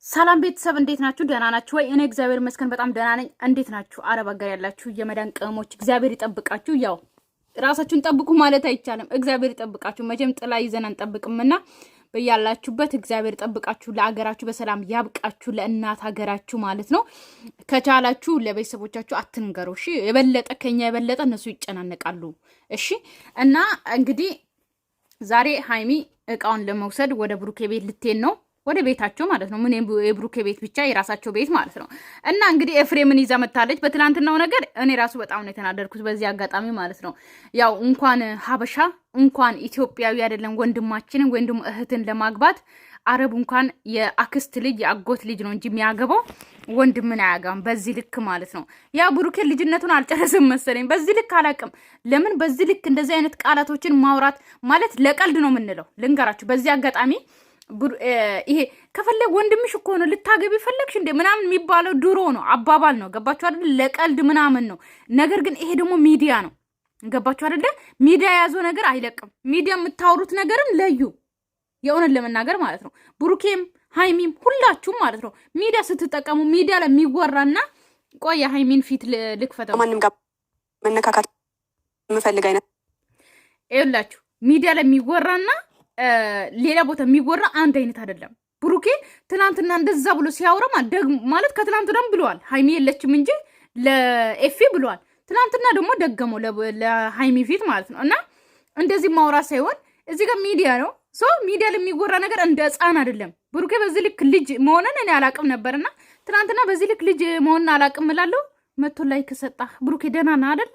ሰላም ቤተሰብ እንዴት ናችሁ? ደህና ናችሁ ወይ? እኔ እግዚአብሔር ይመስገን በጣም ደህና ነኝ። እንዴት ናችሁ? አረብ ሀገር ያላችሁ የመዳን ቅመሞች እግዚአብሔር ይጠብቃችሁ። ያው ራሳችሁን ጠብቁ ማለት አይቻልም። እግዚአብሔር ይጠብቃችሁ። መቼም ጥላ ይዘን አንጠብቅምና በያላችሁበት እግዚአብሔር ይጠብቃችሁ። ለሀገራችሁ በሰላም ያብቃችሁ። ለእናት ሀገራችሁ ማለት ነው። ከቻላችሁ ለቤተሰቦቻችሁ አትንገሩ። እሺ፣ የበለጠ ከኛ የበለጠ እነሱ ይጨናነቃሉ። እሺ። እና እንግዲህ ዛሬ ሃይሚ እቃውን ለመውሰድ ወደ ብሩኬ ቤት ልትሄድ ነው። ወደ ቤታቸው ማለት ነው። ምን የብሩኬ ቤት ብቻ የራሳቸው ቤት ማለት ነው። እና እንግዲህ ኤፍሬምን ይዛ መታለች። በትላንትናው ነገር እኔ ራሱ በጣም ነው የተናደርኩት በዚህ አጋጣሚ ማለት ነው። ያው እንኳን ሀበሻ እንኳን ኢትዮጵያዊ አይደለም ወንድማችንን ወንድም እህትን ለማግባት አረብ እንኳን የአክስት ልጅ የአጎት ልጅ ነው እንጂ የሚያገባው ወንድምን አያጋም በዚህ ልክ ማለት ነው። ያ ብሩኬ ልጅነቱን አልጨረስም መሰለኝ። በዚህ ልክ አላቅም። ለምን በዚህ ልክ እንደዚህ አይነት ቃላቶችን ማውራት ማለት ለቀልድ ነው የምንለው። ልንገራችሁ በዚህ አጋጣሚ ይሄ ከፈለግ ወንድምሽ እኮ ነው ልታገቢ ፈለግሽ እንደ ምናምን የሚባለው ድሮ ነው፣ አባባል ነው። ገባችሁ አይደል? ለቀልድ ምናምን ነው። ነገር ግን ይሄ ደግሞ ሚዲያ ነው። ገባችሁ አይደል? ሚዲያ የያዘው ነገር አይለቅም። ሚዲያ የምታወሩት ነገርን ለዩ። የእውነት ለመናገር ማለት ነው። ብሩኬም ሃይሚም ሁላችሁም ማለት ነው ሚዲያ ስትጠቀሙ ሚዲያ ለሚወራና ቆይ ሃይሚን ፊት ልክፈተው ማንንም ጋር መነካካት የምፈልግ አይነት ይኸውላችሁ ሚዲያ ለሚወራና ሌላ ቦታ የሚወራ አንድ አይነት አይደለም። ብሩኬ ትናንትና እንደዛ ብሎ ሲያወራ ማለት ከትናንት ደም ብለዋል። ሃይሚ የለችም እንጂ ለኤፊ ብለዋል። ትናንትና ደግሞ ደገመው ለሃይሚ ፊት ማለት ነው። እና እንደዚህ ማውራት ሳይሆን እዚህ ጋር ሚዲያ ነው። ሚዲያ ለሚወራ ነገር እንደ ህፃን አይደለም። ብሩኬ በዚህ ልክ ልጅ መሆንን እኔ አላቅም ነበርና ትናንትና በዚህ ልክ ልጅ መሆንን አላቅም እላለሁ። መቶ ላይ ከሰጣ ብሩኬ ደህና ነህ አይደል?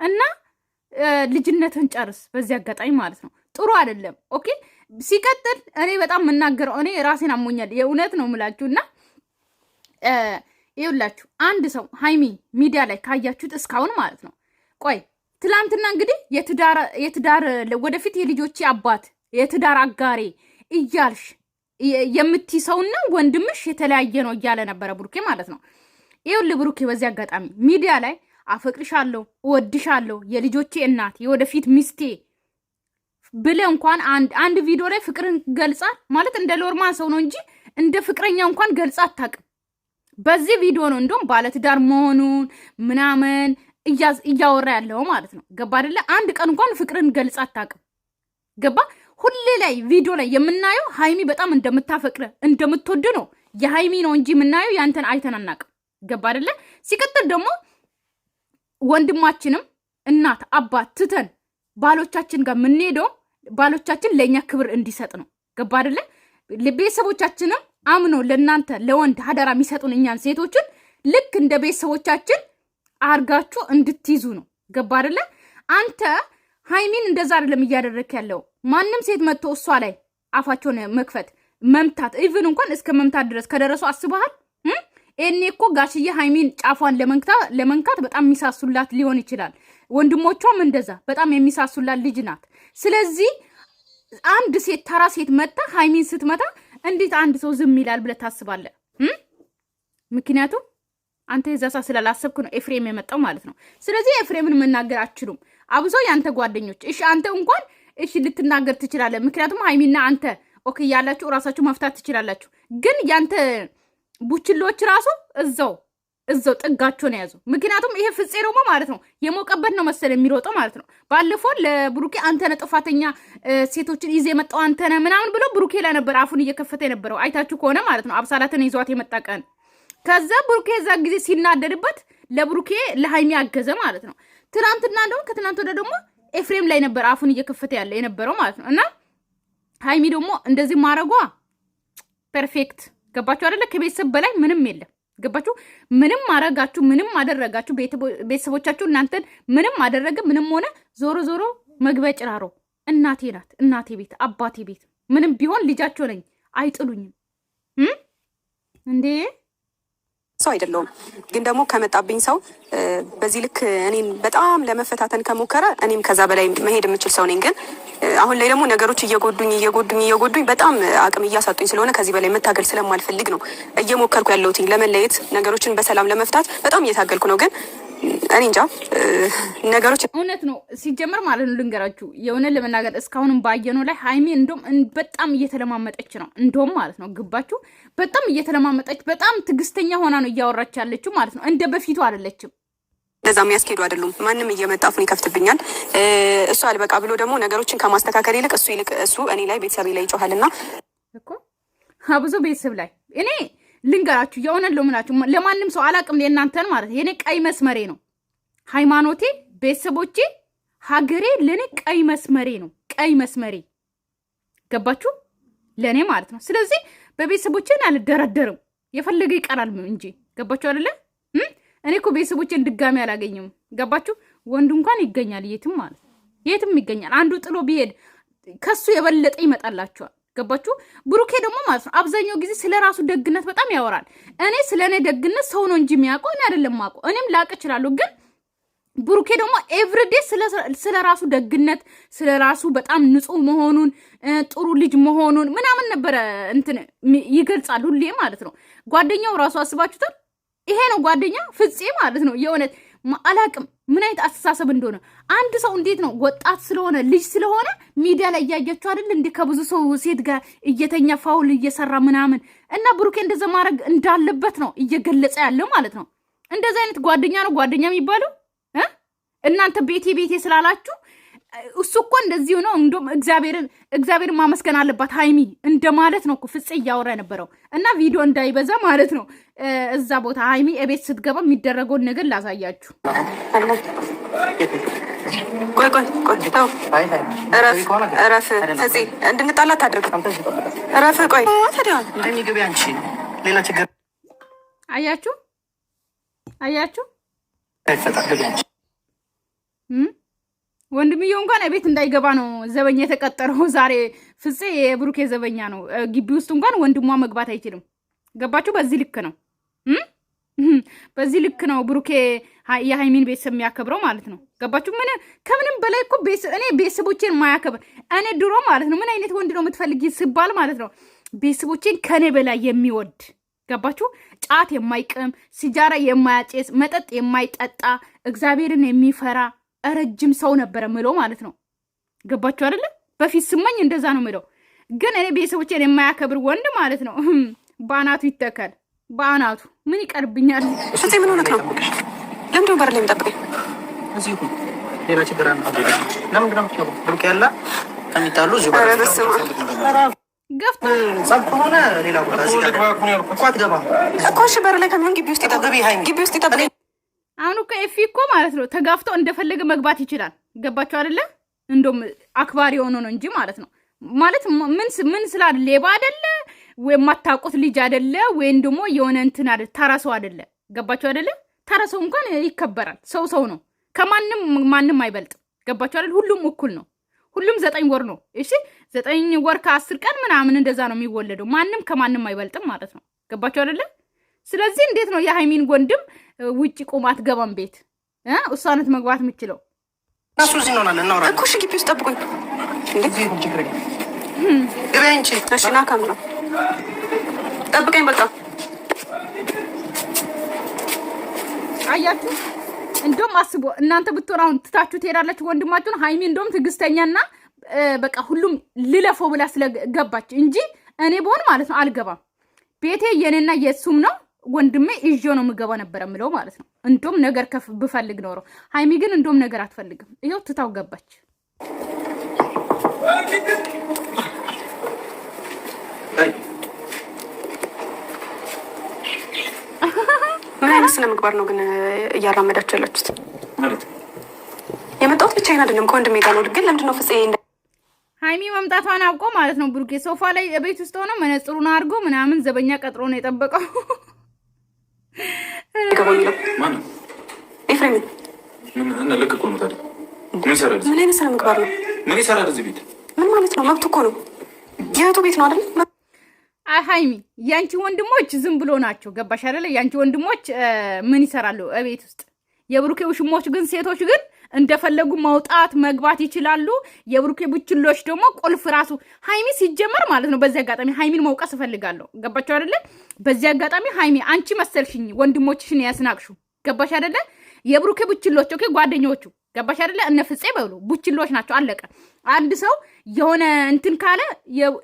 እና ልጅነትን ጨርስ በዚህ አጋጣሚ ማለት ነው። ጥሩ አይደለም። ኦኬ። ሲቀጥል እኔ በጣም የምናገረው እኔ ራሴን አሞኛል። የእውነት ነው የምላችሁና ይኸውላችሁ አንድ ሰው ሃይሚ ሚዲያ ላይ ካያችሁት እስካሁን ማለት ነው። ቆይ ትላንትና እንግዲህ የትዳር ወደፊት የልጆቼ አባት የትዳር አጋሬ እያልሽ የምትይሰውና ወንድምሽ የተለያየ ነው እያለ ነበረ ብሩኬ ማለት ነው። ይኸውልህ ብሩኬ በዚህ አጋጣሚ ሚዲያ ላይ አፈቅርሻለሁ፣ እወድሻለሁ፣ የልጆቼ እናት፣ የወደፊት ሚስቴ ብለህ እንኳን አንድ ቪዲዮ ላይ ፍቅርን ገልጻ ማለት እንደ ሎርማን ሰው ነው እንጂ እንደ ፍቅረኛ እንኳን ገልጻ አታውቅም። በዚህ ቪዲዮ ነው እንደውም ባለትዳር መሆኑን ምናምን እያወራ ያለው ማለት ነው። ገባ አይደለ? አንድ ቀን እንኳን ፍቅርን ገልጻ አታውቅም። ገባ? ሁሌ ላይ ቪዲዮ ላይ የምናየው ሃይሚ በጣም እንደምታፈቅረ እንደምትወድ ነው። የሃይሚ ነው እንጂ የምናየው ያንተን አይተን አናውቅም። ገባ አይደለ? ሲቀጥል ደግሞ ወንድማችንም እናት አባት ትተን ባሎቻችን ጋር የምንሄደው ባሎቻችን ለእኛ ክብር እንዲሰጥ ነው። ገባ አይደለ? ቤተሰቦቻችንም አምኖ ለእናንተ ለወንድ ሀደራ የሚሰጡን እኛን ሴቶችን ልክ እንደ ቤተሰቦቻችን አርጋችሁ እንድትይዙ ነው። ገባ አይደለ? አንተ ሃይሚን እንደዛ አይደለም እያደረክ ያለው። ማንም ሴት መጥቶ እሷ ላይ አፋቸውን መክፈት መምታት፣ ኢቭን እንኳን እስከ መምታት ድረስ ከደረሱ አስበሃል? እኔ እኮ ጋሽዬ ሃይሚን ጫፏን ለመንካት በጣም የሚሳሱላት ሊሆን ይችላል። ወንድሞቿም እንደዛ በጣም የሚሳሱላት ልጅ ናት። ስለዚህ አንድ ሴት ተራ ሴት መጣ ሃይሚን ስትመታ እንዴት አንድ ሰው ዝም ይላል ብለህ ታስባለህ? ምክንያቱም አንተ የዛሳ ስላላሰብክ ነው ኤፍሬም የመጣው ማለት ነው። ስለዚህ ኤፍሬምን መናገር አትችሉም። አብዞ ያንተ ጓደኞች እሺ፣ አንተ እንኳን እሺ ልትናገር ትችላለህ። ምክንያቱም ሃይሚና አንተ ኦኬ ያላችሁ ራሳችሁ መፍታት ትችላላችሁ። ግን ያንተ ቡችሎች ራሱ እዛው ጥጋቸው ነው ያዙ። ምክንያቱም ይሄ ፍፄ ደግሞ ማለት ነው የሞቀበት ነው መሰለ የሚሮጠው ማለት ነው። ባለፈው ለብሩኬ አንተ ነህ ጥፋተኛ ሴቶችን ይዘህ የመጣው አንተ ነህ ምናምን ብሎ ብሩኬ ላይ ነበር አፉን እየከፈተ የነበረው አይታችሁ ከሆነ ማለት ነው። አብሳላትን ይዟት የመጣ ቀን ከዛ ብሩኬ እዛ ጊዜ ሲናደድበት ለብሩኬ ለሃይሚ አገዘ ማለት ነው። ትናንትና ደግሞ ከትናንት ወደ ደግሞ ኤፍሬም ላይ ነበር አፉን እየከፈተ ያለ የነበረው ማለት ነው። እና ሃይሚ ደግሞ እንደዚህ ማረጓ ፐርፌክት። ገባችሁ አይደለ? ከቤተሰብ በላይ ምንም የለም። ገባችሁ? ምንም አረጋችሁ ምንም አደረጋችሁ ቤተሰቦቻችሁ እናንተን ምንም አደረገ ምንም ሆነ ዞሮ ዞሮ መግቢያ ጭራሮ እናቴ ናት። እናቴ ቤት አባቴ ቤት ምንም ቢሆን ልጃቸው ነኝ፣ አይጥሉኝም እንዴ ሰው አይደለሁም። ግን ደግሞ ከመጣብኝ ሰው በዚህ ልክ እኔን በጣም ለመፈታተን ከሞከረ እኔም ከዛ በላይ መሄድ የምችል ሰው ነኝ። ግን አሁን ላይ ደግሞ ነገሮች እየጎዱኝ በጣም አቅም እያሳጡኝ ስለሆነ ከዚህ በላይ መታገል ስለማልፈልግ ነው እየሞከርኩ ያለሁት ለመለየት፣ ነገሮችን በሰላም ለመፍታት በጣም እየታገልኩ ነው። ግን እኔ እንጃ ነገሮች እውነት ነው ሲጀመር ማለት ነው። ልንገራችሁ የሆነ ለመናገር እስካሁንም ባየነው ላይ ሀይሚ እንደውም በጣም እየተለማመጠች ነው። እንደውም ማለት ነው ግባችሁ፣ በጣም እየተለማመጠች በጣም ትዕግስተኛ ሆና ነው እያወራች ያለችው ማለት ነው። እንደ በፊቱ አይደለችም። ለዛ የሚያስኬዱ አይደሉም። ማንም እየመጣ አፉን ይከፍትብኛል። እሱ አልበቃ ብሎ ደግሞ ነገሮችን ከማስተካከል ይልቅ እሱ እኔ ላይ ቤተሰቤ ላይ ይጮሃልና እኮ ብዙ ቤተሰብ ላይ እኔ ልንገራችሁ የሆነ ለምናችሁ ለማንም ሰው አላቅም ለእናንተን ማለት የኔ ቀይ መስመሬ ነው። ሃይማኖቴ፣ ቤተሰቦቼ፣ ሀገሬ ለኔ ቀይ መስመሬ ነው። ቀይ መስመሬ ገባችሁ? ለኔ ማለት ነው። ስለዚህ በቤተሰቦቼን አልደረደርም። የፈለገ ይቀራል እንጂ ገባችሁ አይደለ? እኔ እኮ ቤተሰቦቼን ድጋሚ አላገኝም። ገባችሁ? ወንድ እንኳን ይገኛል የትም ማለት ነው። የትም ይገኛል። አንዱ ጥሎ ቢሄድ ከሱ የበለጠ ይመጣላችኋል። ገባችሁ? ብሩኬ ደግሞ ማለት ነው አብዛኛው ጊዜ ስለ ራሱ ደግነት በጣም ያወራል። እኔ ስለ እኔ ደግነት ሰው ነው እንጂ የሚያውቀው እኔ አይደለም የማውቀው። እኔም ላቅ እችላለሁ፣ ግን ብሩኬ ደግሞ ኤቭሪዴ ስለ ራሱ ደግነት ስለ ራሱ በጣም ንጹህ መሆኑን ጥሩ ልጅ መሆኑን ምናምን ነበረ እንትን ይገልጻል ሁሌ ማለት ነው። ጓደኛው ራሱ አስባችሁታል? ይሄ ነው ጓደኛ ፍፄ ማለት ነው። የእውነት አላቅም ምን አይነት አስተሳሰብ እንደሆነ። አንድ ሰው እንዴት ነው ወጣት ስለሆነ ልጅ ስለሆነ ሚዲያ ላይ እያያችሁ አይደል እንዴ ከብዙ ሰው ሴት ጋር እየተኛ ፋውል እየሰራ ምናምን እና ብሩኬ እንደዛ ማድረግ እንዳለበት ነው እየገለጸ ያለው ማለት ነው። እንደዛ አይነት ጓደኛ ነው ጓደኛ የሚባለው። እናንተ ቤቴ ስላላችሁ እሱ እኮ እንደዚሁ ነው። እንደውም እግዚአብሔርን ማመስገን አለባት ሀይሚ እንደማለት ነው እኮ ፍፄ እያወራ የነበረው እና ቪዲዮ እንዳይበዛ ማለት ነው። እዛ ቦታ ሀይሚ እቤት ስትገባ የሚደረገውን ነገር ላሳያችሁ። ቆይ ተው፣ እረፍ ፍፄ፣ እንድንጣላ ታድርግ። እረፍ። ቆይ አያችሁ ወንድምየው እንኳን ቤት እንዳይገባ ነው ዘበኛ የተቀጠረው ዛሬ። ፍፄ የብሩኬ ዘበኛ ነው። ግቢ ውስጥ እንኳን ወንድሟ መግባት አይችልም። ገባችሁ? በዚህ ልክ ነው በዚህ ልክ ነው ብሩኬ የሃይሚን ቤተሰብ የሚያከብረው ማለት ነው። ገባችሁ? ምን ከምንም በላይ እኮ እኔ ቤተሰቦቼን ማያከብር እኔ ድሮ ማለት ነው ምን አይነት ወንድ ነው የምትፈልጊ ስባል ማለት ነው ቤተሰቦቼን ከኔ በላይ የሚወድ ገባችሁ? ጫት የማይቅም ሲጃራ የማያጨስ መጠጥ የማይጠጣ እግዚአብሔርን የሚፈራ ረጅም ሰው ነበረ ምለው ማለት ነው። ገባችሁ አይደለ? በፊት ስመኝ እንደዛ ነው ምለው። ግን እኔ ቤተሰቦቼን የማያከብር ወንድ ማለት ነው በአናቱ ይተከል። በአናቱ ምን ይቀርብኛል? ፍፄ ምን ሆነህ ነው? ለምንድነው በር ላይ የምጠብቀኝ? እዚሁ ሌላ ችግር አለ። ለምንድን ነው የምትገባው? ብሩክ ያለ ከሚጣሉ እዚሁ በር ገፍቶ ጸብ ከሆነ ሌላ ቦታ እዚህ ጋር እኮ አትገባም እኮ። እሺ በር ላይ ከሚሆን ግቢ ውስጥ ይጠብቀኝ። አሁን እኮ ኤፊ እኮ ማለት ነው ተጋፍቶ እንደፈለገ መግባት ይችላል። ገባችሁ አይደለ? እንደውም አክባሪ ሆኖ ነው እንጂ ማለት ነው ማለት ምን ስላለ ሌባ አይደለ ወይ የማታውቁት ልጅ አይደለ ወይም ደግሞ የሆነ እንትን አይደለ ተራሰው አይደለ። ገባችሁ አይደለ? ተራሰው እንኳን ይከበራል። ሰው ነው። ማንም አይበልጥም። ገባችሁ አይደለ? ሁሉም እኩል ነው። ሁሉም 9 ወር ነው። እሺ 9 ወር ከ10 ቀን ምናምን እንደዛ ነው የሚወለደው። ማንም ከማንም አይበልጥም ማለት ነው። ገባችሁ አይደለ? ስለዚህ እንዴት ነው የሃይሚን ወንድም ውጪ ቆማት ገባም ቤት እሷነት መግባት የምችለው? እሱ እዚህ ነው እናወራለን እኮ። እሺ ግቢ ውስጥ ጠብቁኝ። እሺ ና ካምራ ጠብቀኝ። በቃ አያችሁ፣ እንደውም አስቦ እናንተ ብትሆን አሁን ትታችሁ ትሄዳላችሁ ወንድማችሁን። ሃይሚ እንደውም ትዕግስተኛና በቃ ሁሉም ልለፈው ብላ ስለገባች እንጂ እኔ በሆን ማለት ነው አልገባም። ቤቴ የኔና የሱም ነው። ወንድሜ ይዞ ነው ምገባ ነበር ምለው ማለት ነው። እንደውም ነገር ከፍ ብፈልግ ኖሮ ሃይሚ ግን እንደውም ነገር አትፈልግም። ይሄው ትታው ገባች። ምን አይነት ስነ ምግባር ነው ግን እያራመዳችሁ ያላችሁት? የመጣሁት ብቻዬን አይደለም ከወንድሜ ጋር ነው። ግን ለምንድን ነው ፍፄ ሃይሚ መምጣቷን አውቆ ማለት ነው ብሩኬ ሶፋ ላይ ቤት ውስጥ ሆኖ መነጽሩን አድርጎ ምናምን ዘበኛ ቀጥሮ ነው የጠበቀው። ኤፍሬም ምን አይነት ስነ ምግባር ነው? ምን ይሰራል እዚህ ቤት? ምን ማለት ነው? መብቱ እኮ ነው። የእህቱ ቤት ነው አይደል? አይ ሃይሚ ያንቺ ወንድሞች ዝም ብሎ ናቸው። ገባሽ አይደለ? ያንቺ ወንድሞች ምን ይሰራሉ ቤት ውስጥ? የብሩኬ ውሽሞች ግን ሴቶች ግን እንደፈለጉ ማውጣት መግባት ይችላሉ። የብሩኬ ቡችሎች ደግሞ ቁልፍ ራሱ ሃይሚ ሲጀመር ማለት ነው። በዚህ አጋጣሚ ሃይሚን መውቀስ እፈልጋለሁ። ገባችሁ አይደለ? በዚህ አጋጣሚ ሃይሚ አንቺ መሰልሽኝ ወንድሞችሽን ያስናቅሹ። ገባሽ አይደለ? የብሩኬ ቡችሎች ኦኬ ጓደኞቹ ገባሽ አይደለ? እነ ፍፄ በሉ ቡችሎች ናቸው። አለቀ። አንድ ሰው የሆነ እንትን ካለ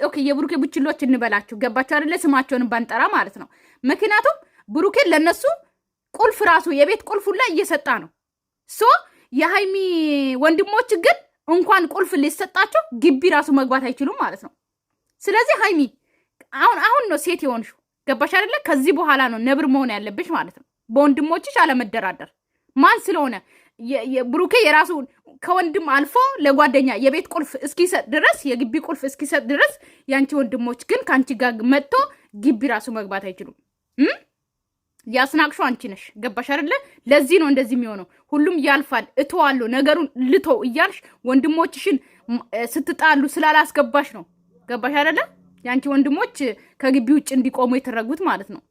ኦኬ የብሩኬ ቡችሎች እንበላችሁ ገባችሁ አይደለ? ስማቸውን ባንጠራ ማለት ነው። ምክንያቱም ብሩኬ ለነሱ ቁልፍ ራሱ የቤት ቁልፍ ላይ እየሰጣ ነው። ሶ የሃይሚ ወንድሞች ግን እንኳን ቁልፍ ሊሰጣቸው ግቢ ራሱ መግባት አይችሉም ማለት ነው። ስለዚህ ሃይሚ አሁን ነው ሴት የሆንሽው ገባሽ አይደለ? ከዚህ በኋላ ነው ነብር መሆን ያለብሽ ማለት ነው። በወንድሞችሽ አለመደራደር ማን ስለሆነ ብሩኬ የራሱ ከወንድም አልፎ ለጓደኛ የቤት ቁልፍ እስኪሰጥ ድረስ የግቢ ቁልፍ እስኪሰጥ ድረስ ያንቺ ወንድሞች ግን ካንቺ ጋር መጥቶ ግቢ ራሱ መግባት አይችሉም። ያስናቅሹ አንቺ ነሽ ገባሽ አይደለ? ለዚህ ነው እንደዚህ የሚሆነው። ሁሉም ያልፋል እተዋለሁ ነገሩን ልቶ እያልሽ ወንድሞችሽን ስትጣሉ ስላላስገባሽ ነው ገባሽ አይደለ? ያንቺ ወንድሞች ከግቢ ውጭ እንዲቆሙ የተረጉት ማለት ነው።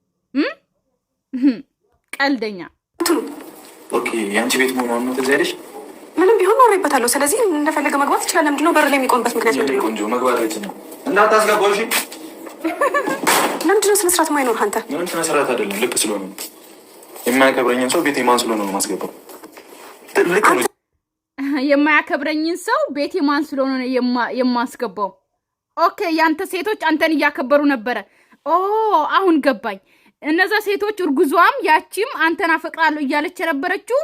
ቀልደኛ ኦኬ ያንቺ ቤት መሆኑን ነው ተዛይደሽ ምንም ቢሆን ኖሬበታለሁ። ስለዚህ እንደፈለገ መግባት ይችላል። ለምንድን ነው በር ላይ የሚቆምበት ምክንያት ምንድን ነው? ቆንጆ መግባት አይችልም እንዳታስገባው። እሺ ለምንድን ነው ስነ ስርዓት ማይኖር? አንተ ምንም ስነ ስርዓት አይደለም። ልክ ስለሆነ የማያከብረኝን ሰው ቤቴ ማን ስለሆነ ነው ማስገባው? ልክ ነው። የማያከብረኝን ሰው ቤቴ ማን ስለሆነ ነው የማስገባው? ኦኬ ያንተ ሴቶች አንተን እያከበሩ ነበረ። ኦ አሁን ገባኝ። እነዛ ሴቶች እርጉዟም ያቺም አንተን አፈቅራለሁ እያለች የነበረችው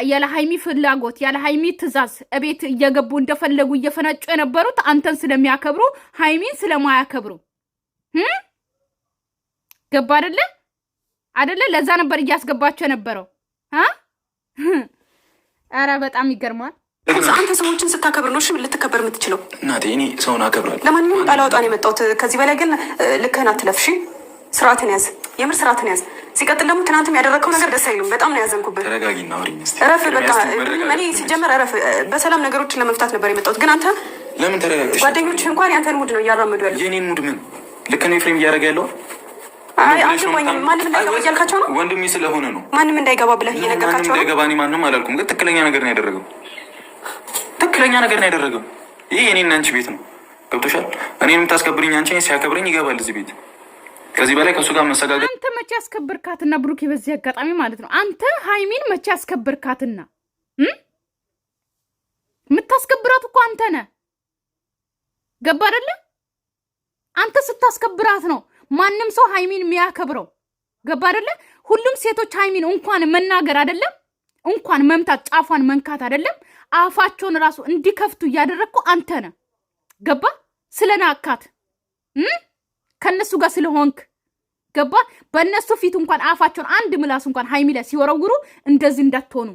ያለ ሃይሚ ፍላጎት ያለ ሃይሚ ትእዛዝ እቤት እየገቡ እንደፈለጉ እየፈነጩ የነበሩት አንተን ስለሚያከብሩ ሃይሚን ስለማያከብሩ ገባ አይደለ? ለዛ ነበር እያስገባቸው የነበረው። ኧረ በጣም ይገርማል። አንተ ሰዎችን ስታከብር ነው ልትከበር የምትችለው። እናቴ እኔ ሰውን አከብራለሁ። ለማንኛውም ጣላውጣን የመጣሁት ከዚህ በላይ ግን ልክህን አትለፍሺ። ስርዓትን ያዝ፣ የምር ስርዓትን ያዝ። ሲቀጥል ደግሞ ትናንትም ያደረግከው ነገር ደስ አይልም። በጣም ነው ያዘንኩበት። ተረጋጊና አውሪኝ እስኪ። እረፍ በቃ። እኔ ሲጀመር እረፍ። በሰላም ነገሮችን ለመፍታት ነበር የመጣሁት። ግን አንተ ለምን ተረጋግተሽ? ጓደኞችህ እንኳን ያንተን ሙድ ነው እያራመዱ ያለው። የኔን ሙድ ምን ልክ ነው ኤፍሬም እያደረገ ያለው? አልገባኝም። ማንም እንዳይገባ እያልካቸው ነው? ወንድሜ ስለሆነ ነው ማንም እንዳይገባ ብለህ እየነገርካቸው ነው? ማንም እንዳይገባ እኔ ማንም አላልኩም፣ ግን ትክክለኛ ነገር ነው ያደረገው። ትክክለኛ ነገር ነው ያደረገው። ይሄ የኔና አንቺ ቤት ነው። ገብቶሻል? እኔን የምታስከብርኝ አንቺ፣ ሲያከብረኝ ይገባል እዚህ ቤት። ከዚህ በላይ ከእሱ ጋር መሰጋገር። አንተ መቼ ያስከበርካትና ብሩኬ፣ በዚህ አጋጣሚ ማለት ነው አንተ ሃይሚን መቼ ያስከበርካትና የምታስከብራት እኮ አንተ ነህ። ገባ አይደለ? አንተ ስታስከብራት ነው ማንም ሰው ሃይሚን የሚያከብረው። ገባ አይደለ? ሁሉም ሴቶች ሃይሚን እንኳን መናገር አይደለም እንኳን መምታት ጫፏን መንካት አይደለም አፋቸውን ራሱ እንዲከፍቱ እያደረግኩ አንተ ነህ። ገባ? ስለናካት ከነሱ ጋር ስለሆንክ ገባ? በእነሱ ፊት እንኳን አፋቸውን አንድ ምላስ እንኳን ሃይሚ ላይ ሲወረውሩ እንደዚህ እንዳትሆኑ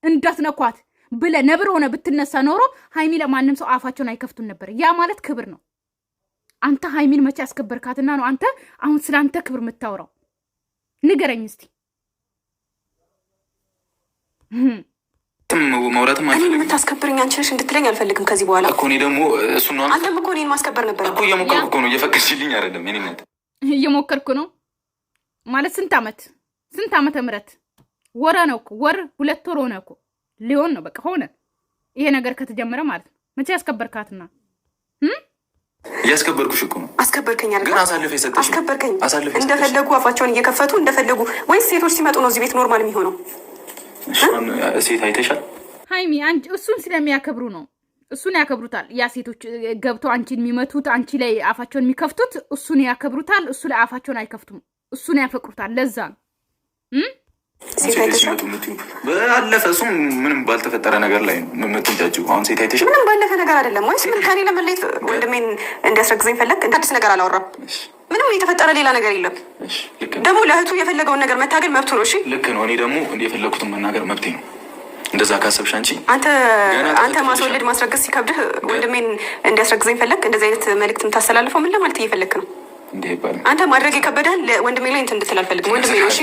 እንዳትነኳት ብለ ነብር ሆነ ብትነሳ ኖሮ ሃይሚ ለማንም ሰው አፋቸውን አይከፍቱን ነበር። ያ ማለት ክብር ነው። አንተ ሃይሚን መቼ ያስከበርካትና ነው አንተ አሁን ስለ አንተ ክብር የምታወራው? ንገረኝ እስቲ። መውራትም እኔን የምታስከብርኝ አንቺ ነሽ እንድትለኝ አልፈልግም ከዚህ በኋላ እኮ። እኔ ደግሞ እሱ ነው። አንተም እኮ እኔን ማስከበር ነበር እኮ። እየሞከርኩ እኮ ነው። እየፈቀድሽልኝ አይደለም። እኔነት እየሞከርኩ ነው ማለት ስንት ዓመተ ምህረት ወራ ነው እኮ ወር 2 ወር ሆነ እኮ ሊሆን ነው በቃ ሆነ ይሄ ነገር ከተጀመረ ማለት ነው። መቼ ያስከበርካትና እያስከበርኩሽ እኮ ነው። አስከበርከኝ አይደል? ግን አሳልፈ የሰጠሽ አስከበርከኝ። እንደፈለጉ አፋቸውን እየከፈቱ እንደፈለጉ። ወይስ ሴቶች ሲመጡ ነው እዚህ ቤት ኖርማል የሚሆነው? ሴት አይተሻል? ሃይሚ አንቺ እሱን ስለሚያከብሩ ነው። እሱን ያከብሩታል። ያ ሴቶች ገብተው አንቺን የሚመቱት አንቺ ላይ አፋቸውን የሚከፍቱት እሱን ያከብሩታል። እሱ ላይ አፋቸውን አይከፍቱም። እሱን ያፈቅሩታል። ለዛ ነው ሴት ሲመጡ ባለፈ እሱም ምንም ባልተፈጠረ ነገር ላይ ነው የምትንጫጭው። አሁን ሴት አይተሻል? ምንም ባለፈ ነገር አይደለም። ወይስ ምን ከኔ ለመለየት ወንድሜን እንዲያስረግዘኝ ፈለግ? እንደ አዲስ ነገር አላወራም። ምንም የተፈጠረ ሌላ ነገር የለም። ደግሞ ለእህቱ የፈለገውን ነገር መታገል መብቱ ነው። እሺ ልክ ነው። እኔ ደግሞ የፈለኩትን መናገር መብቴ ነው። እንደዛ ካሰብሽ አንተ ማስወለድ ማስረገዝ ሲከብድህ ወንድሜን እንዲያስረግዘኝ ፈለግ? እንደዚህ አይነት መልዕክት የምታስተላልፈው ምን ለማለት እየፈለግክ ነው? አንተ ማድረግ የከበደህን ወንድሜ ላይ እንትን እንድትል አልፈልግም። ወንድሜ ነው። እሺ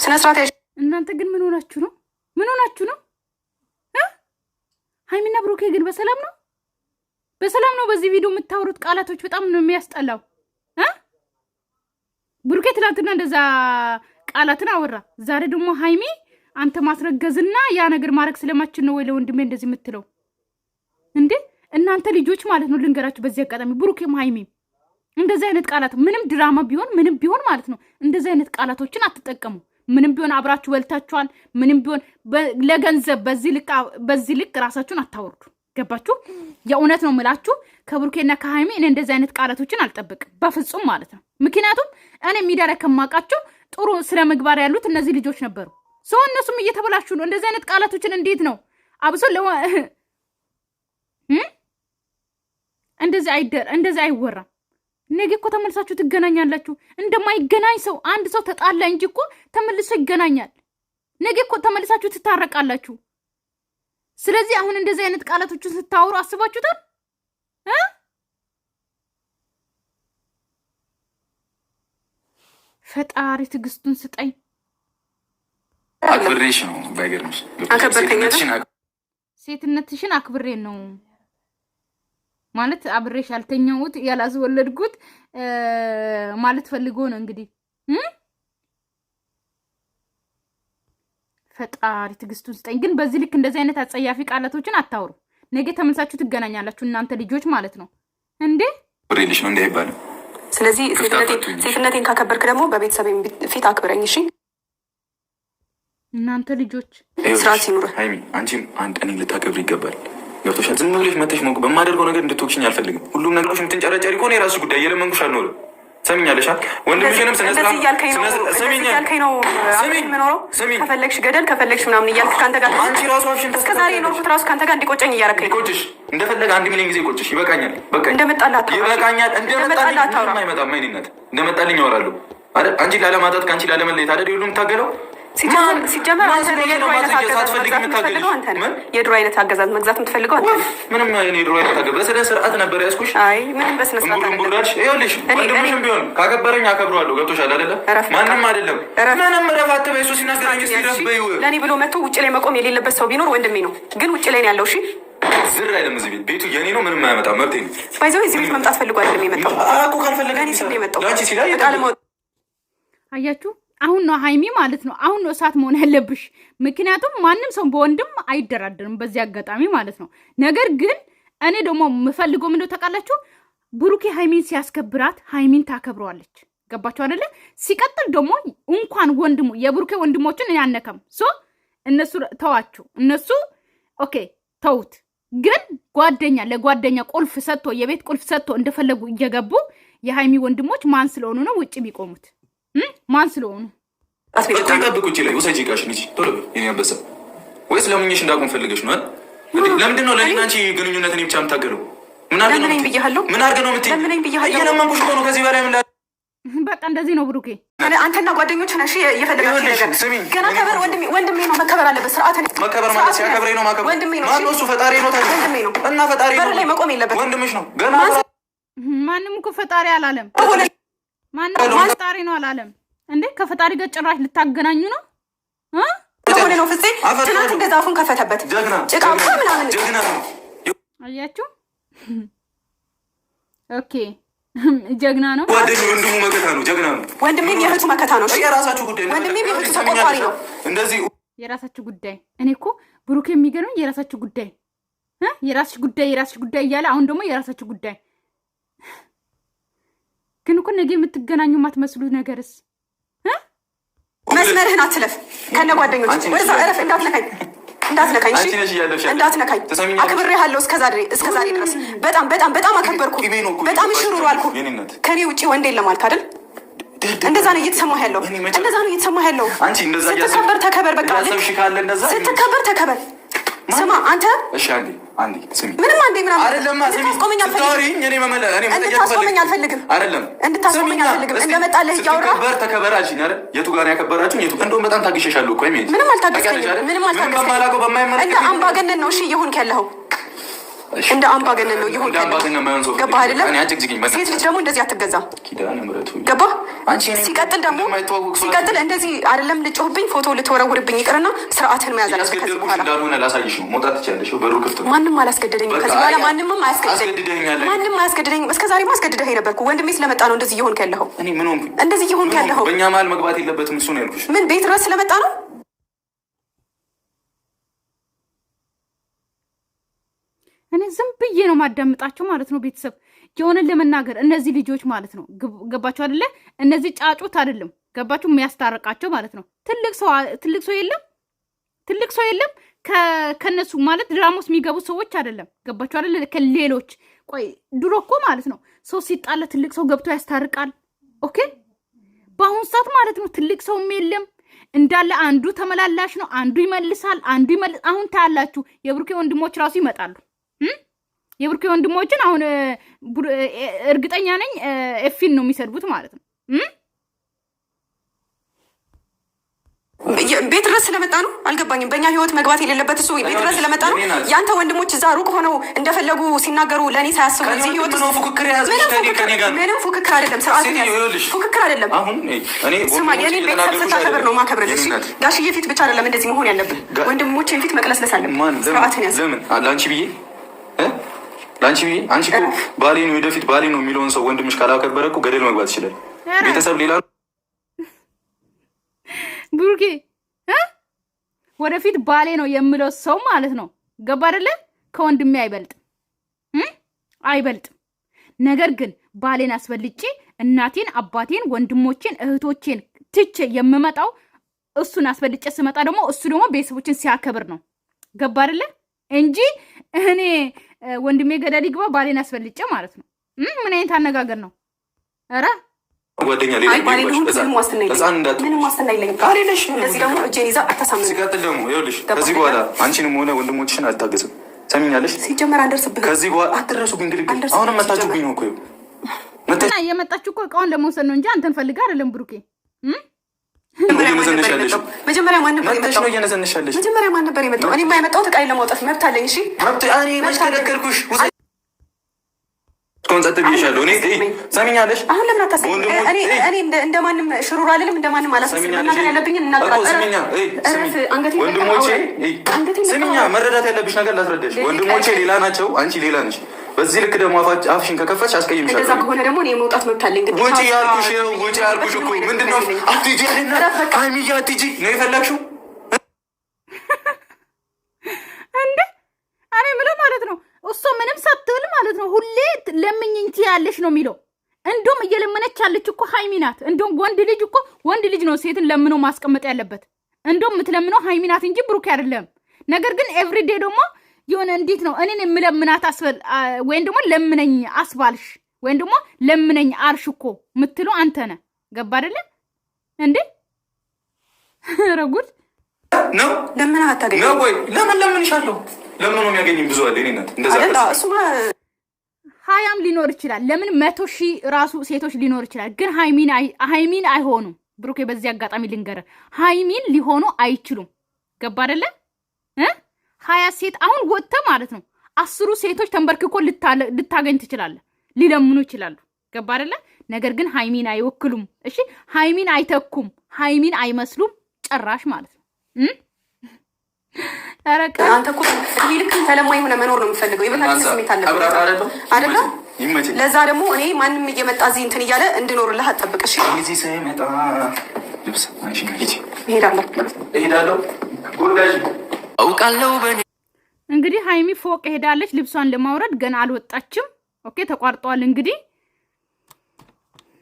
ስነ ስርዓት ያዥ። እናንተ ግን ምን ሆናችሁ ነው? ምን ሆናችሁ ነው? ሃይሚና ብሩኬ ግን በሰላም ነው? በሰላም ነው? በዚህ ቪዲዮ የምታወሩት ቃላቶች በጣም ነው የሚያስጠላው። ብሩኬ ትላንትና እንደዛ ቃላትን አወራ። ዛሬ ደግሞ ሃይሚ አንተ ማስረገዝና ያ ነገር ማድረግ ስለማችን ነው ወይ ለወንድሜ እንደዚህ የምትለው እንዴ? እናንተ ልጆች ማለት ነው። ልንገራችሁ በዚህ አጋጣሚ ብሩኬም ሃይሚም እንደዚህ አይነት ቃላት ምንም ድራማ ቢሆን ምንም ቢሆን ማለት ነው እንደዚህ አይነት ቃላቶችን አትጠቀሙ። ምንም ቢሆን አብራችሁ በልታችኋል። ምንም ቢሆን ለገንዘብ በዚህ ልክ ራሳችሁን አታወርዱ። ገባችሁ? የእውነት ነው የምላችሁ ከብሩኬና ከሃይሚ እኔ እንደዚህ አይነት ቃላቶችን አልጠብቅም በፍጹም ማለት ነው። ምክንያቱም እኔ ሚዲያ ላይ ከማውቃቸው ጥሩ ስለ ምግባር ያሉት እነዚህ ልጆች ነበሩ። ሰው እነሱም እየተበላሹ ነው። እንደዚህ አይነት ቃላቶችን እንዴት ነው አብሶ እንደዚህ አይወራም። ነገ እኮ ተመልሳችሁ ትገናኛላችሁ። እንደማይገናኝ ሰው አንድ ሰው ተጣላ እንጂ እኮ ተመልሶ ይገናኛል። ነገ እኮ ተመልሳችሁ ትታረቃላችሁ። ስለዚህ አሁን እንደዚህ አይነት ቃላቶችን ስታወሩ አስባችሁታል? ፈጣሪ ትዕግስቱን ስጠኝ። አክብሬሽ ነው ባይገርምሽ፣ ሴትነትሽን አክብሬ ነው ማለት አብሬሽ ያልተኛሁት ያላስወለድኩት ማለት ፈልጎ ነው እንግዲህ። ፈጣሪ ትዕግስቱን ስጠኝ። ግን በዚህ ልክ እንደዚህ አይነት አጸያፊ ቃላቶችን አታውሩ። ነገ ተመልሳችሁ ትገናኛላችሁ እናንተ ልጆች ማለት ነው እንዴ። ብሬልሽ ነው እንዴ አይባልም። ስለዚህ ሴትነቴን ካከበርክ ደግሞ በቤተሰብ ፊት አክብረኝ። እሺ እናንተ ልጆች ስርዓት ሲኖር ሃይሚ አንቺም አንድ እኔ ልታከብር ይገባል። ገብቶሻል? ዝም ብለሽ መተሽ ሞቅ በማደርገው ነገር እንድትወቅሽኝ አልፈልግም። ሁሉም ነገሮች የምትንጨረጨሪ ከሆነ የራስሽ ጉዳይ። እየለመንኩሽ አልኖርም። ሰሚኛለሽ? ወንድምሽንም እንደዚህ እያልከኝ ነው የምኖረው። ከፈለግሽ ገደል ከፈለግሽ ምናምን እያልክ ከአንተ ጋር አንቺ ራሱ አፍሽን እስከዛሬ የኖርኩት ራሱ ከአንተ ጋር እንዲቆጨኝ እያረከኝ ነው። ቆጭሽ እንደፈለገ 1 ሚሊዮን ጊዜ ቆጭሽ። ይበቃኛል። በቃ እንደመጣላት ይበቃኛል። እንደመጣልኝ አይመጣም። ማይኒነት እንደመጣልኝ ያወራሉ አይደል? አንቺ ላለማጣት ከአንቺ ላለመለየት አይደል ሁሉም ታገለው። ሲጀመር አንተ የድሮ አይነት አገዛዝ መግዛት የምትፈልገው አንተ ነህ። የድሮ አይነት አገዛዝ መግዛት የምትፈልገው አንተ ነህ። ምንም የድሮ አይነት አገዛዝ በስነ ስርዓት ነበር ያዝኩሽ። አይ ምንም በስነ ስርዓት አይደለም። ይኸውልሽ ወንድምሽም ቢሆን ካከበረኝ አከብረዋለሁ። ገብቶሻል አይደለ? ማንም አይደለም። ምንም ረፋት በይሱ ሲናገረኝ ሲረፍ በይው ለኔ ብሎ መጥቶ ውጭ ላይ መቆም የሌለበት ሰው ቢኖር ወንድሜ ነው። ግን ውጭ ላይ ነው ያለው። እሺ ዝር አይደለም። እዚህ ቤቱ የኔ ነው። ምንም አያመጣም። መብቴ ነው። ባይዘው እዚህ ቤት መምጣት ፈልጎ አይደለም የመጣው። አቁ ካልፈለገ እኔ ስለ የመጣው ላንቺ ሲላይ አያችሁ። አሁን ነው ሃይሚ ማለት ነው። አሁን ነው እሳት መሆን ያለብሽ። ምክንያቱም ማንም ሰው በወንድም አይደራደርም በዚህ አጋጣሚ ማለት ነው። ነገር ግን እኔ ደግሞ የምፈልገው ምንድነው ታውቃላችሁ? ብሩኬ ሃይሚን ሲያስከብራት ሃይሚን ታከብረዋለች። ገባችሁ አይደለ? ሲቀጥል ደግሞ እንኳን ወንድሙ የብሩኬ ወንድሞችን ያነከም እነሱ ተዋችሁ። እነሱ ኦኬ ተውት። ግን ጓደኛ ለጓደኛ ቁልፍ ሰጥቶ የቤት ቁልፍ ሰጥቶ እንደፈለጉ እየገቡ የሃይሚ ወንድሞች ማን ስለሆኑ ነው ውጭ የሚቆሙት? ማን ስለሆኑ ጠብቁ። እቺ ላይ ወሰጂ ጋሽን እቺ ቶሎ የኔ አንበሳ ወይስ ለምኝሽ እንዳቆም ፈልገሽ ነው? ለምንድን ነው ለኔና አንቺ ግንኙነት እኔ ብቻ የምታገለው? ምን አድርገህ ነው የምትይኝ? እየለመንኩሽ እኮ ነው። ከዚህ በላይ ምን በቃ እንደዚህ ነው ብሩኬ። አንተና ጓደኞች ነሽ እየፈለጋችሁ ነገር ገና ከበር ወንድሜ ነው መከበር አለበት። ስርዓት መከበር ማለት ሲያከብረኝ ነው ማከበር። ወንድሜ ነው ማነው እሱ? ፈጣሪ ነው። ወንድሜ ነው እና ፈጣሪ ነው። በር ላይ መቆም የለበት። ወንድምሽ ነው ገና ማንም እኮ ፈጣሪ አላለም። ማንም ፈጣሪ ነው አላለም እንዴ? ከፈጣሪ ጋር ጭራሽ ልታገናኙ ነው ሆነ ነው ፍፄ። ትናንት እንደዛ አፉን ከፈተበት ጭቃ ምናምን ጀግና ነው። አያችሁ? ኦኬ ጀግና ነው። ወንድሙ መከታ ነው። ጀግና ነው። ወንድሜም የእህቱ መከታ ነው። የራሳችሁ ጉዳይ። ወንድሜም የእህቱ ተቆርቋሪ ነው። እንደዚህ የራሳችሁ ጉዳይ። እኔ እኮ ብሩክ የሚገርመኝ የራሳችሁ ጉዳይ የራስሽ ጉዳይ እያለ አሁን ደግሞ የራሳችሁ ጉዳይ። ግን እኮ ነገ የምትገናኙ ማትመስሉት ነገርስ መስመርህን አትለፍ። ከነ ጓደኞች ወደዛ እረፍ። እንዳትነካኝ እንዳትነካኝ። አክብሬሃለሁ እስከዛሬ ድረስ በጣም አከበርኩ። በጣም ሽሩሩ አልኩ። ከኔ ውጭ ወንድ የለም አልክ አይደል? እንደዛ ነው እየተሰማህ ያለው። ስትከበር ተከበር። በቃ ስትከበር ተከበር። ስማ አንተ እሺ፣ አንዴ ስሚ። ምንም አንዴ ምናምን አይደለም። እንድታስቆመኝ አልፈልግም። እንደመጣልህ እያወራ ተከበር አልሽኝ አይደል? የቱ ጋር ያከበራችሁ? እንደውም በጣም ታግሼሻለሁ እኮ የሚሄድ ምንም አልታገስከኝም። እንደ አምባገነን ነው እሺ እየሆንክ ያለኸው። እንደ አምባገነን ነው እየሆንክ ያለኸው። ገባህ አይደለም? ሴት ልጅ ደግሞ እንደዚህ አትገዛም። ገባህ? ሲቀጥል እንደዚህ አይደለም ልጮህብኝ፣ ፎቶ ልትወረውርብኝ ይቅርና ስርዓትን መያዝ አለብህ። ከዚህ በኋላ ማንም አላስገደደኝም። ከዚህ በኋላ ማንም አያስገድደኝም። እስከዛሬ ማስገድደህ የነበርኩ ወንድሜ ስለመጣ ነው እንደዚህ እየሆንክ ያለኸው። እንደዚህ እየሆንክ ያለኸው በእኛ መሀል መግባት የለበትም። እሱ ነው ያልኩሽ። ምን ቤት ድረስ ስለመጣ ነው? እኔ ዝም ብዬ ነው ማዳምጣቸው ማለት ነው። ቤተሰብ የሆነን ለመናገር እነዚህ ልጆች ማለት ነው ገባቸው አይደለ? እነዚህ ጫጩት አይደለም ገባችሁ? የሚያስታርቃቸው ማለት ነው። ትልቅ ሰው የለም ከነሱ ማለት ድራሞስ የሚገቡ ሰዎች አይደለም። ገባችሁ አይደለ? ከሌሎች ቆይ ድሮ እኮ ማለት ነው ሰው ሲጣላ ትልቅ ሰው ገብቶ ያስታርቃል። ኦኬ በአሁኑ ሰዓት ማለት ነው ትልቅ ሰውም የለም እንዳለ አንዱ ተመላላሽ ነው። አንዱ ይመልሳል፣ አሁን ታያላችሁ የብሩኬ ወንድሞች ራሱ ይመጣሉ። የብሩኬ ወንድሞችን አሁን እርግጠኛ ነኝ ኤፊን ነው የሚሰድቡት ማለት ነው። ቤት ድረስ ስለመጣ ነው አልገባኝም። በእኛ ህይወት መግባት የሌለበት እሱ ቤት ድረስ ስለመጣ ነው። ያንተ ወንድሞች እዛ ሩቅ ሆነው እንደፈለጉ ሲናገሩ ለእኔ ሳያስቡ እዚህ ህይወት ምንም ፉክክር አይደለም። ስርዓት ፉክክር አይደለም። ስማ የኔ ቤተሰብ ስታከብር ነው ማከብርልሽ። ጋሽዬ ፊት ብቻ አይደለም እንደዚህ መሆን ያለብን፣ ወንድሞቼን ፊት መቅለስለስ አለብን። ስርዓትን ያዝ። ለአንቺ ብዬ አንቺ እኮ ባሌ ነው ወደፊት ባሌ ነው የሚለውን ሰው ወንድምሽ ካላከበረ እኮ ገደል መግባት ይችላል። ቤተሰብ ሌላ ብሩኬ ወደፊት ባሌ ነው የምለው ሰው ማለት ነው። ገባ አይደለ? ከወንድሜ አይበልጥም። ነገር ግን ባሌን አስበልጬ እናቴን፣ አባቴን፣ ወንድሞቼን፣ እህቶቼን ትቼ የምመጣው እሱን አስበልጬ ስመጣ ደግሞ እሱ ደግሞ ቤተሰቦችን ሲያከብር ነው። ገባ አይደለ? እንጂ እኔ ወንድሜ ገደል ይግባ ባሌን አስበልጬ ማለት ነው። ምን አይነት አነጋገር ነው? ኧረ ጓደኛ ሲቀጥል ደግሞ ይኸውልሽ ከዚህ በኋላ አንቺንም ሆነ ወንድሞችሽን አልታገስም። ሰሚኛለሽ? ሲጀመር አንደርስብህ ከዚህ በኋላ አትድረሱብኝ። ግልግል አሁንም መታችሁብኝ ነው እኮ የመጣችሁ እኮ እቃውን ለመውሰድ ነው እንጂ አንተን ፈልጋ አይደለም ብሩኬ። መጀመሪያ ማን ነበር የመጣው? እኔማ የመጣሁት ዕቃዬን ለማውጣት መብት አለኝ። እሺ መብት ተነገርኩሽ። ኮንሰርት ብዬሻለሁ። እኔ ሰሚኛለሽ? አሁን ለምን አታስብ? እኔ እንደማንም ሽሩር አልልም፣ እንደማንም አላስብም። መናገር ያለብኝ ስሚኛ፣ መረዳት ያለብሽ ነገር ላስረዳሽ። ወንድሞቼ ሌላ ናቸው፣ አንቺ ሌላ ነሽ። በዚህ ልክ ደግሞ አፍሽን ከከፈች አስቀይምሻለሁ። እንደዛ ከሆነ ደግሞ እኔ የመውጣት መብት አለኝ። ውጪ ያልኩሽ እኮ ምንድን ነው? አትሂጂ ሀይሚዬ፣ አትሂጂ ነው የፈለግሽው እንዴ? እኔ የምለው ማለት ነው እሷ ምንም ሳትብል ማለት ነው ሁሌ ለምኝኝ ትያለሽ ነው የሚለው። እንደውም እየለመነች ያለች እኮ ሀይሚ ናት። እንደውም ወንድ ልጅ ነው ሴትን ለምኖ ማስቀመጥ ያለበት። እንደውም የምትለምነው ሀይሚ ናት እንጂ ብሩክ አይደለም። ነገር ግን ኤቭሪዴ ደግሞ የሆነ እንዴት ነው እኔን የምለምናት አስበል ወይም ደግሞ ለምነኝ አስባልሽ ወይም ደግሞ ለምነኝ አልሽ እኮ የምትለው አንተ ነህ። ገባ አይደለ እንዴ? ኧረ ጉድ ነው። ለምን አታገኝ ነው ወይ? ለምን ለምንሻለሁ? ለምን ነው የሚያገኝም? ብዙ አለ እኔና እንደዛ እሱማ ሀያም ሊኖር ይችላል። ለምን 100,000 ራሱ ሴቶች ሊኖር ይችላል። ግን ሀይሚን አይሆኑም። ብሩኬ በዚህ አጋጣሚ ልንገር፣ ሀይሚን ሊሆኑ አይችሉም። ገባ አይደለ? 20 ሴት አሁን ወጥተ ማለት ነው 10 ሴቶች ተንበርክኮ ልታገኝ ትችላለህ። ሊለምኑ ይችላሉ። ገባ አይደለ? ነገር ግን ሀይሚን አይወክሉም። እሺ ሀይሚን አይተኩም። ሀይሚን አይመስሉም ጭራሽ ማለት ነው። አንተ እኮ ልክ ተለማኝ ሆነ መኖር ነው የምፈልገው። የበታችን ስሜት አለበት አይደለ? ለዛ ደግሞ እኔ ማንም እየመጣ እዚህ እንትን እያለ እንድኖርልህ አትጠብቅ። እሺ እዚህ ሳይመጣ እሄዳለሁ አውቃለሁ። እንግዲህ ሀይሚ ፎቅ ሄዳለች ልብሷን ለማውረድ ገና አልወጣችም። ኦኬ ተቋርጧል እንግዲህ።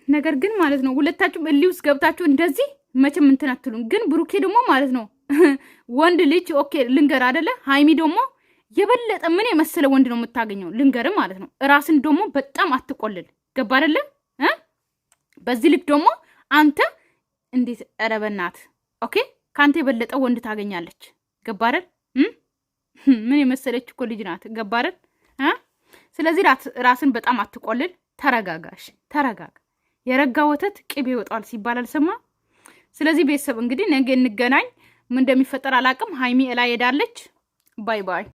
ነገር ግን ማለት ነው ሁለታችሁም እልህ ውስጥ ገብታችሁ እንደዚህ መቼም እንትን አትሉም። ግን ብሩኬ ደግሞ ማለት ነው ወንድ ልጅ ኦኬ ልንገር አይደለ? ሀይሚ ደግሞ የበለጠ ምን የመሰለ ወንድ ነው የምታገኘው ልንገር ማለት ነው። ራስን ደግሞ በጣም አትቆልል። ገባ አይደለ? በዚህ ልክ ደግሞ አንተ እንዴት ረበናት ኦኬ ካንተ የበለጠ ወንድ ታገኛለች። ገባ አይደል? ምን የመሰለች እኮ ልጅ ናት። ገባ አይደል? ስለዚህ ራስን በጣም አትቆልል። ተረጋጋሽ፣ ተረጋጋ። የረጋ ወተት ቅቤ ይወጣል ሲባል አልሰማ። ስለዚህ ቤተሰብ እንግዲህ ነገ እንገናኝ። ምን እንደሚፈጠር አላቅም። ሀይሚ እላ ሄዳለች። ባይ ባይ።